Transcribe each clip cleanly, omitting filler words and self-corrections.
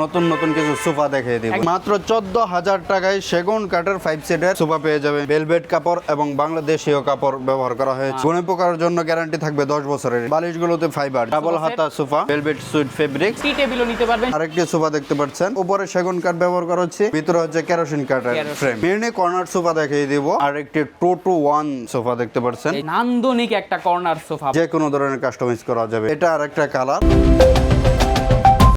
নতুন নতুন কিছু সোফা দেখিয়ে দিব। মাত্র 14,000 টাকায় সেগুন কাঠের 5 সিটের সোফা পেয়ে যাবে। ভেলভেট কাপড় এবং বাংলাদেশীয় কাপড় ব্যবহার করা হয়েছে। গুণে পোকার জন্য গ্যারান্টি থাকবে 10 বছরের। বালিশগুলোতে ফাইবার, ডাবল হাতা সোফা, ভেলভেট সুইট ফেব্রিক, টি টেবিলও নিতে পারবেন। আরেকটি সোফা দেখতে পাচ্ছেন, উপরে সেগুন কাঠ ব্যবহার করা হচ্ছে, ভিতরে হচ্ছে কেরোসিন কাঠের ফ্রেম। মিনি কর্নার সোফা দেখিয়ে দিব। আরেকটি 2-to-1 সোফা দেখতে পাচ্ছেন, এই নান্দনিক একটা কর্নার সোফা, যে কোনো ধরনের কাস্টমাইজ করা যাবে। এটা আরেকটা কালার।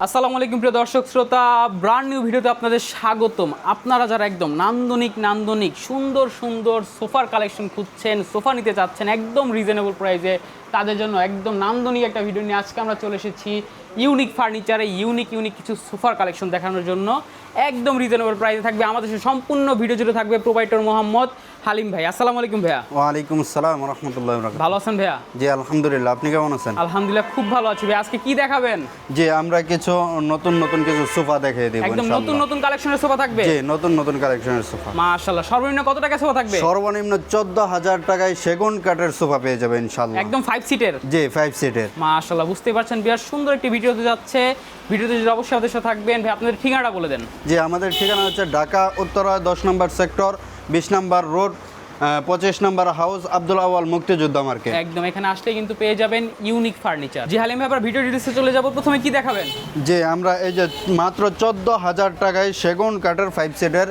আসসালামু আলাইকুম প্রিয় দর্শক শ্রোতা, ব্র্যান্ড নিউ ভিডিওতে আপনাদের স্বাগতম। আপনারা যারা একদম নান্দনিক সুন্দর সুন্দর সোফার কালেকশন খুঁজছেন, সোফা নিতে চাচ্ছেন একদম রিজনেবল প্রাইসে, তাদের জন্য একদম নান্দনিক একটা ভিডিও নিয়ে আজকে আমরা চলে এসেছি ইউনিক ফার্নিচারে ইউনিক কিছু সোফার কালেকশন দেখানোর জন্য। একদম রিজনেবল প্রাইসে থাকবে। আমাদের সম্পূর্ণ ভিডিও জুড়ে থাকবে প্রোভাইডার মোহাম্মদ হালিম ভাই। আসসালামু আলাইকুম ভাইয়া। ওয়ালাইকুম আসসালাম ওয়া রাহমাতুল্লাহি ওয়া বারাকাতুহু। ভালো আছেন ভাইয়া? জি আলহামদুলিল্লাহ, আপনি কেমন আছেন? আলহামদুলিল্লাহ খুব ভালো আছি ভাই। আজকে কি দেখাবেন? জি আমরা কিছু নতুন কিছু সোফা দেখিয়ে দেব একদম ইনশাআল্লাহ। নতুন কালেকশনের সোফা থাকবে। জি নতুন কালেকশনের সোফা। মাশাআল্লাহ। সর্বনিম্ন কত টাকা সোফা থাকবে? সর্বনিম্ন 14,000 টাকায় সেগুন কাঠের সোফা পেয়ে যাবেন ইনশাআল্লাহ। একদম 5 সিটের। জি 5 সিটের। মাশাআল্লাহ, বুঝতেই পারছেন বিরাট সুন্দর একটি ভিডিওতে যাচ্ছে। ভিডিওতে যদি অবশ্যই আমাদের সাথে থাকবেন ভাই, আপনাদের ঠিকানাটা বলে দেন। জি আমাদের ঠিকানা হচ্ছে ঢাকা উত্তরা 10 নম্বর সেক্টর, 20 নম্বর রোড, 25 নম্বর হাউস, আব্দুল আওয়াল মুক্তিযোদ্ধা মার্কেট। একদম এখানে আসলে কিন্তু পেয়ে যাবেন ইউনিক ফার্নিচার। জি হালিম ভাই, আবার ভিডিও ডিটেইলসে চলে যাব। প্রথমে কি দেখাবেন? জি আমরা এই যে মাত্র 14,000 টাকায় সেগুন কাঠের 5 সিটের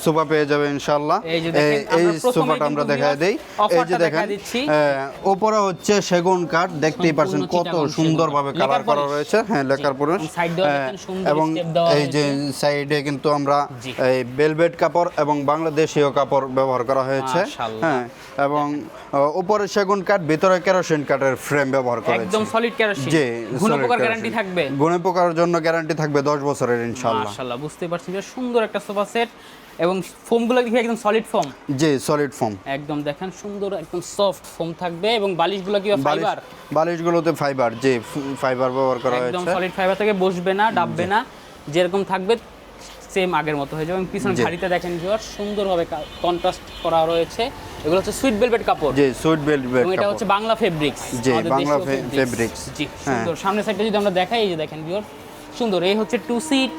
সোফা পেয়ে যাবে ইনশাআল্লাহ। এই যে দেখেন, এই আমরা প্রথমেই সোফাটা আমরা কিন্তু দেখায় দেই। এই অফারটা যে দেখেন দেখায় দিচ্ছি। উপরে হচ্ছে সেগুন কাঠ, দেখতেই পাচ্ছেন কত সুন্দরভাবে কালার করা রয়েছে। হ্যাঁ লেকার পলিশ। সাইড দেওয়া দেখেন সুন্দর এবং স্টেপ দেওয়া এই যে হয়েছে। সাইডে কিন্তু আমরা এই ভেলভেট কাপড় এবং বাংলাদেশীয় কাপড় ব্যবহার করা হয়েছে। মাশাআল্লাহ। হ্যাঁ এবং উপরে সেগুন কাঠ, ভিতরে কেরোসিন কাঠের ফ্রেম ব্যবহার করা হয়েছে। একদম সলিড কেরোসিন। জি গুণে পোকার গ্যারান্টি থাকবে। গুণে পোকার জন্য গ্যারান্টি থাকবে 10 বছরের ইনশাআল্লাহ। মাশাআল্লাহ, বুঝতেই পারছেন যে সুন্দর একটা সোফা সেট এবং ফোমগুলো দেখি একদম সলিড ফোম। জি সলিড ফোম। একদম দেখেন সুন্দর একদম সফট ফোম থাকবে এবং বালিশগুলো কি ফাইবার? বালিশগুলোতে ফাইবার, জি ফাইবার ব্যবহার করা হয়েছে। একদম সলিড ফাইবার থেকে বসবে না, ডাববে না, যেরকম থাকবে সেম আগের মতো হয়ে যাবে। এবং পিছনে শাড়িতে দেখেন ভিউয়ার সুন্দরভাবে কন্ট্রাস্ট করা রয়েছে। এগুলো হচ্ছে সুইট ভেলভেট কাপড়। জি সুইট ভেলভেট এবং এটা হচ্ছে বাংলা ফেব্রিক্স। জি বাংলা ফেব্রিক্স। জি সুন্দর। সামনের সাইডটা যদি আমরা দেখাই, এই যে দেখেন ভিউয়ার সুন্দর। এই হচ্ছে 2 সিট,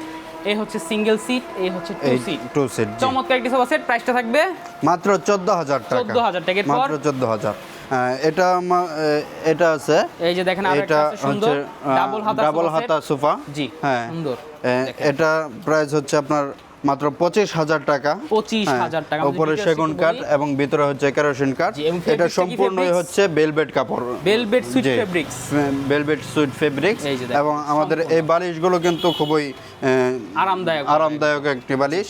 এই হচ্ছে সিঙ্গেল সিট, এই হচ্ছে 2 সিট। 2 সিট। চমৎকার একটি সোফা সেট। প্রাইসটা থাকবে মাত্র 14,000 টাকা। 14,000 টাকা। মাত্র 14,000। এটা আছে, এই যে দেখেন আরেকটা আছে সুন্দর ডাবল হাতা সোফা। জি হ্যাঁ সুন্দর। এটা প্রাইস হচ্ছে আপনার মাত্র 25,000 টাকা। 25,000 টাকা। উপরে সেগুন কাঠ এবং ভিতরে হচ্ছে কেরোসিন কাঠ। এটা সম্পূর্ণই হচ্ছে ভেলভেট কাপড়, velvet sweet fabrics. Velvet sweet fabrics. এবং আমাদের এই বালিশগুলো কিন্তু খুবই আরামদায়ক একটি বালিশ,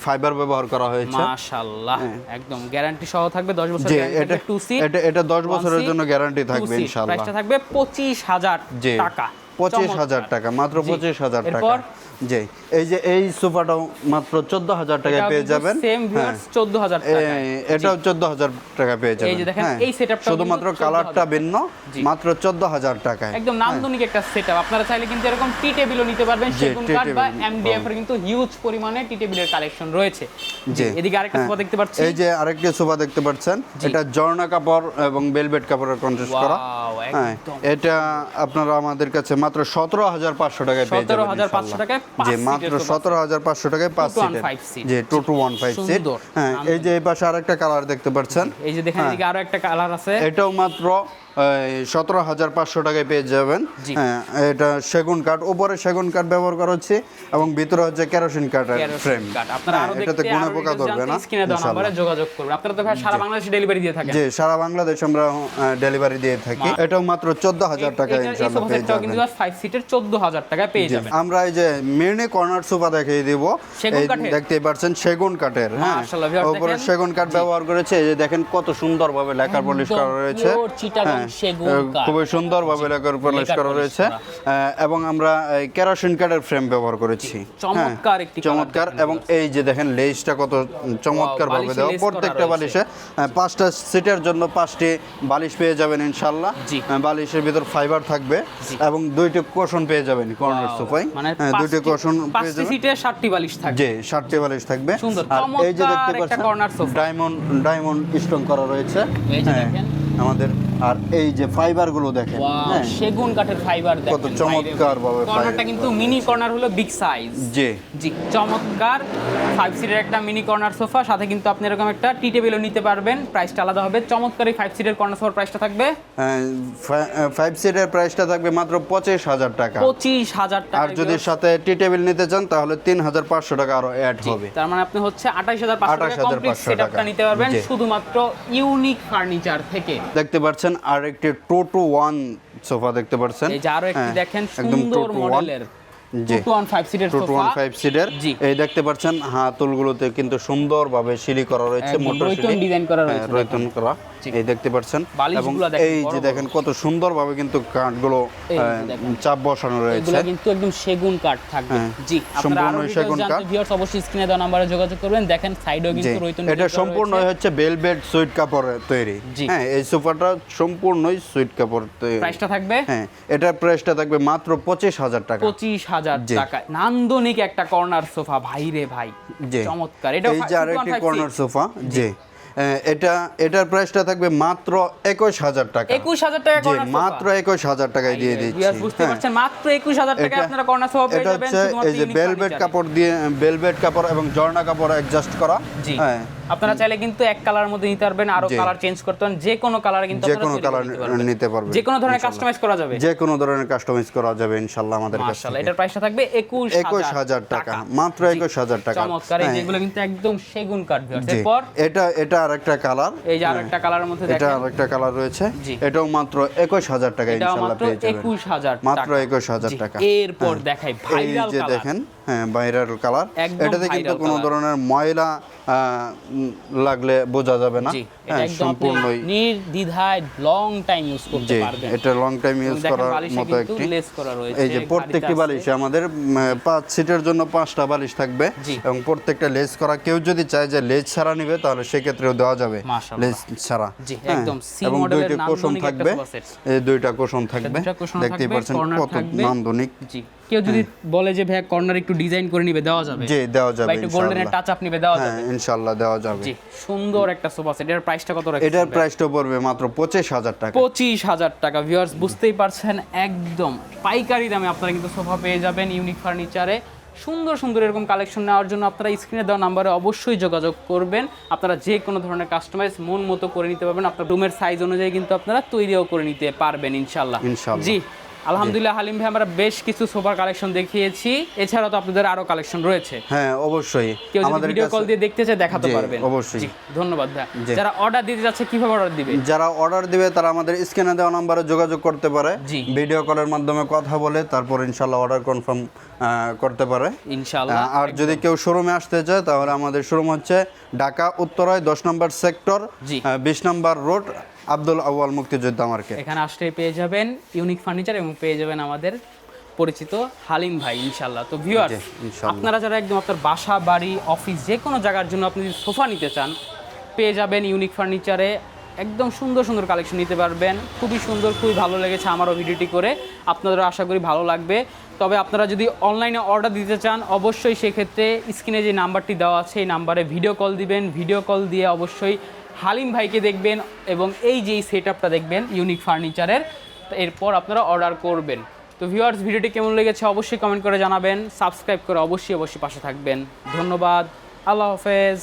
ফাইবার ব্যবহার করা হয়েছে। মাশাআল্লাহ, একদম গ্যারান্টি সহ থাকবে 10 বছর জি গ্যারান্টি। 2 সিট, এটা 10 বছরের জন্য গ্যারান্টি থাকবে ইনশাআল্লাহ। প্রাইসটা থাকবে 25,000 টাকা। 25,000 টাকা, মাত্র 25,000 টাকা। জি এই যে এই সোফাটাও মাত্র 14,000 টাকায় পেয়ে যাবেন। সেম ভিউয়ার্স 14,000 টাকা। এটাও 14,000 টাকা পেয়ে যাবেন। এই যে দেখেন এই সেটআপটা শুধুমাত্র কালারটা ভিন্ন, মাত্র 14,000 টাকায়। একদম নান্দনিক একটা সেটআপ। আপনারা চাইলে কিন্তু এরকম টি টেবিলও নিতে পারবেন। সেগুন কাঠ বা এমডিএফ এর কিন্তু হিউজ পরিমাণে টি টেবিলের কালেকশন রয়েছে। জি এদিকে আরেকটা সোফা দেখতে পাচ্ছেন। এই যে আরেকটা সোফা দেখতে পাচ্ছেন, এটা জর্না কাপড় এবং ভেলভেট কাপড়ের কন্ট্রাস্ট করা। হ্যাঁ এটা আপনারা আমাদের কাছে মাত্র 17,500 টাকায় পেয়ে যাবেন। 17,500 টাকায় 5 জি মাত্র 17,500 টাকায় 5 সিট। জি 2-to-1 সিট। হ্যাঁ এই যে এই পাশে আরেকটা কালার দেখতে পাচ্ছেন। এই যে দেখেন এদিকে আরো একটা কালার আছে। এটাও মাত্র 17,500 টাকায় পেয়ে যাবেন। হ্যাঁ এটা সেগুন কাঠ, উপরে সেগুন কাঠ ব্যবহার করা হচ্ছে এবং ভিতরে হচ্ছে কেরোসিন কাঠের ফ্রেম। আপনারা আরো দেখতে এটাতে গুণে পোকা ধরবে না। স্ক্রিনে দেওয়া নম্বরে যোগাযোগ করবেন। আপনারা তো ভাই সারা বাংলাদেশে ডেলিভারি দিয়ে থাকেন। জি সারা বাংলাদেশ আমরা ডেলিভারি দিয়ে থাকি। এটাও মাত্র 14,000 টাকায় ইনশাআল্লাহ পেয়ে যাবেন। কিন্তু 5 সিটের 14,000 টাকায় পেয়ে যাবেন। আমরা এই যে মিনি কর্নার সোফা দেখিয়ে দিব। এই দেখতেই পাচ্ছেন সেগুন কাঠের। হ্যাঁ উপরে সেগুন কাঠ ব্যবহার করেছে। এই যে দেখেন কত সুন্দরভাবে লেকার পলিশ করা রয়েছে। খুবই সুন্দরভাবে লেকার পলিশ করা রয়েছে এবং আমরা কেরোসিন কাঠের ফ্রেম ব্যবহার করেছি। চমৎকার। এবং এই যে দেখেন লেজটা কত চমৎকার ভাবে দেওয়া। প্রত্যেকটা বালিশে 5টা সিটের জন্য 5টি বালিশ পেয়ে যাবেন ইনশাআল্লাহ। বালিশের ভিতর ফাইবার থাকবে এবং 2টি কুশন পেয়ে যাবেন কর্নার সোফায়। 2টি কুশন পেয়ে যাবেন। 5টি সিটে 7টি বালিশ থাকবে। জি 7টি বালিশ থাকবে। আর এই যে দেখতে পাচ্ছেন কর্নার সোফা ডায়মন্ড স্টোন করা রয়েছে। এই যে দেখেন আমাদের আর এই যে ফাইবার গুলো দেখেন, হ্যাঁ সেগুন কাঠের ফাইবার দেখেন কত চমৎকার ভাবে। কর্নারটা কিন্তু মিনি কর্নার হলো বিগ সাইজ। জি জি, চমৎকার 5 সিটের একটা মিনি কর্নার সোফা, সাথে কিন্তু আপনি এরকম একটা টি টেবিলও নিতে পারবেন। প্রাইসটা আলাদা হবে। চমৎকার এই 5 সিটের কর্নার সোফার প্রাইসটা থাকবে 5 সিটের প্রাইসটা থাকবে মাত্র 25,000 টাকা। 25,000 টাকা। আর যদি সাথে টি টেবিল নিতে চান তাহলে 3,500 টাকা আরো অ্যাড হবে। তার মানে আপনি হচ্ছে 28,500 টাকা কমপ্লিট সেটআপটা নিতে পারবেন শুধুমাত্র ইউনিক ফার্নিচার থেকে। দেখতে পাচ্ছেন আর একটি 2-to-1 সোফা দেখতে পাচ্ছেন। এই যে আরো একটি দেখেন সুন্দর মডেলের 2-to-1 সিটের সোফা। 2-to-1 সিটের এই দেখতে পাচ্ছেন হাতলগুলোতে কিন্তু সুন্দরভাবে সিলি করা রয়েছে, মোটর রয়তন ডিজাইন করা রয়েছে, রয়তন করা। এই দেখতে পাচ্ছেন এবং এই যে দেখেন কত সুন্দরভাবে কিন্তু কাঠগুলো চাপ বসানো রয়েছে। এগুলো কিন্তু একদম সেগুন কাঠ থাকবে। জি, আপনারা আরো সেগুন কাঠ ভিউয়ার্স অবশ্যই স্ক্রিনে দেওয়া নম্বরে যোগাযোগ করবেন। দেখেন সাইডেও কিন্তু রয়তন। এটা সম্পূর্ণ হচ্ছে ভেলভেট সুইট কাপড়ের তৈরি। হ্যাঁ, এই সোফাটা সম্পূর্ণই সুইট কাপড় তৈরি। প্রাইসটা থাকবে, হ্যাঁ এটার প্রাইসটা থাকবে মাত্র 25,000 টাকা। 25,000 টাকা। নান্দনিক একটা কর্নার সোফা ভাই রে ভাই, চমৎকার। এটা এই যে আরেকটি কর্নার সোফা। জি, এটার প্রাইসটা থাকবে মাত্র 21,000 টাকা। 21,000 টাকা কর্নার সোফা, মাত্র 21,000 টাকায় দিয়ে দিচ্ছি। বুঝতে পারছেন, মাত্র 21,000 টাকায় আপনারা কর্নার সোফা পেয়ে যাবেন। এই যে ভেলভেট কাপড় দিয়ে, ভেলভেট কাপড় এবং জর্না কাপড় অ্যাডজাস্ট করা। হ্যাঁ, আপনারা চাইলে কিন্তু এক কালার মধ্যে নিতে পারবেন, আরো কালার চেঞ্জ করতে পারেন। যে কোনো কালারে কিন্তু যে কোনো কালার নিতে পারবেন। যে কোনো ধরনের কাস্টমাইজ করা যাবে। যে কোনো ধরনের কাস্টমাইজ করা যাবে ইনশাআল্লাহ আমাদের কাছে। মাশাআল্লাহ, এটার প্রাইসটা থাকবে 21,000 টাকা। মাত্র 21,000 টাকা। চমৎকার। এই যেগুলো কিন্তু একদম সেগুন কাঠ। এরপর এটা আরেকটা কালার। এই যে আরেকটা কালারের মধ্যে দেখেন, এটা আরেকটা কালার রয়েছে। এটাও মাত্র 21,000 টাকা ইনশাআল্লাহ পেয়ে যাবেন। 21,000 টাকা, মাত্র 21,000 টাকা। এরপর দেখাই ভাইরাল কালার। দেখেন, হ্যাঁ ভাইরাল কালার। এটাতে কিন্তু কোনো ধরনের ময়লা লাগলে বোঝা যাবে না। হ্যাঁ, সম্পূর্ণই নির্দ্বিধায় লং টাইম ইউজ করতে পারবেন। এটা লং টাইম ইউজ করার মতো একটি লেস করা রয়েছে। এই যে প্রত্যেকটি বালিশে আমাদের 5 সিটের জন্য 5টা বালিশ থাকবে এবং প্রত্যেকটা লেস করা। কেউ যদি চায় যে লেস ছাড়া নেবে তাহলে সেক্ষেত্রেও দেওয়া যাবে লেস ছাড়া। একদম সি এবং মডেলের 2টা কোশন থাকবে। এই 2টা কোশন থাকবে, দেখতেই পাচ্ছেন কত নান্দনিক। জি, কেউ যদি বলে যে ভাই কর্নার একটু ডিজাইন করে নিবে, দেওয়া যাবে। জি, দেওয়া যাবে একটু গোল্ডেনের টাচ আপ নিবে, দেওয়া যাবে। হ্যাঁ ইনশাআল্লাহ দেওয়া যাবে। জি, সুন্দর একটা সোফা সেট। এর প্রাইসটা কত রাখছেন? এটার প্রাইসটা পড়বে মাত্র 25,000 টাকা। 25,000 টাকা। ভিউয়ার্স বুঝতেই পারছেন, একদম পাইকারি দামে আপনারা কিন্তু সোফা পেয়ে যাবেন ইউনিক ফার্নিচারে। সুন্দর সুন্দর এরকম কালেকশন নেওয়ার জন্য আপনারা স্ক্রিনে দেওয়া নাম্বারে অবশ্যই যোগাযোগ করবেন। আপনারা যে কোনো ধরনের কাস্টমাইজ মন মতো করে নিতে পারবেন। আপনার রুমের সাইজ অনুযায়ী কিন্তু আপনারা তৈরিও করে নিতে পারবেন ইনশাআল্লাহ। জি, আলহামদুলিল্লাহ হালিম ভাই, আমরা বেশ কিছু সোফার কালেকশন দেখিয়েছি। এছাড়াও তো আপনাদের আরো কালেকশন রয়েছে। হ্যাঁ অবশ্যই, কেউ যদি ভিডিও কল দিয়ে দেখতে চায় দেখাতে পারবেন। অবশ্যই। জি, ধন্যবাদ ভাই। যারা অর্ডার দিতে যাচ্ছে কিভাবে অর্ডার দিবে? যারা অর্ডার দিবে তারা আমাদের স্ক্রিনে দেওয়া নম্বরে যোগাযোগ করতে পারে। ভিডিও কলের মাধ্যমে কথা বলে তারপর ইনশাআল্লাহ অর্ডার কনফার্ম করতে পারে ইনশাআল্লাহ। আর যদি কেউ শোরুমে আসতে চায় তাহলে আমাদের শোরুম হচ্ছে ঢাকা উত্তরায় 10 নম্বর সেক্টর, 20 নম্বর রোড, আব্দুল আউয়াল মুক্তিযোদ্ধা মার্কেট। এখানে আসলে পেয়ে যাবেন ইউনিক ফার্নিচার এবং পেয়ে যাবেন আমাদের পরিচিত হালিম ভাই ইনশাআল্লাহ। তো ভিউয়ার্স, আপনারা যারা একদম আপনার বাসা, বাড়ি, অফিস যে কোনো জায়গার জন্য আপনি যদি সোফা নিতে চান, পেয়ে যাবেন ইউনিক ফার্নিচারে। একদম সুন্দর সুন্দর কালেকশন নিতে পারবেন। খুবই সুন্দর, খুবই ভালো লেগেছে আমারও ভিডিওটি করে। আপনাদেরও আশা করি ভালো লাগবে। তবে আপনারা যদি অনলাইনে অর্ডার দিতে চান অবশ্যই সেক্ষেত্রে স্ক্রিনে যে নাম্বারটি দেওয়া আছে এই নাম্বারে ভিডিও কল দিবেন। ভিডিও কল দিয়ে অবশ্যই হালিম ভাইকে দেখবেন এবং এই যে সেটআপটা দেখবেন ইউনিক ফার্নিচারের, এরপর আপনারা অর্ডার করবেন। তো ভিউয়ার্স, ভিডিওটি কেমন লেগেছে অবশ্যই কমেন্ট করে জানাবেন। সাবস্ক্রাইব করে অবশ্যই পাশে থাকবেন। ধন্যবাদ। আল্লাহ হাফেজ।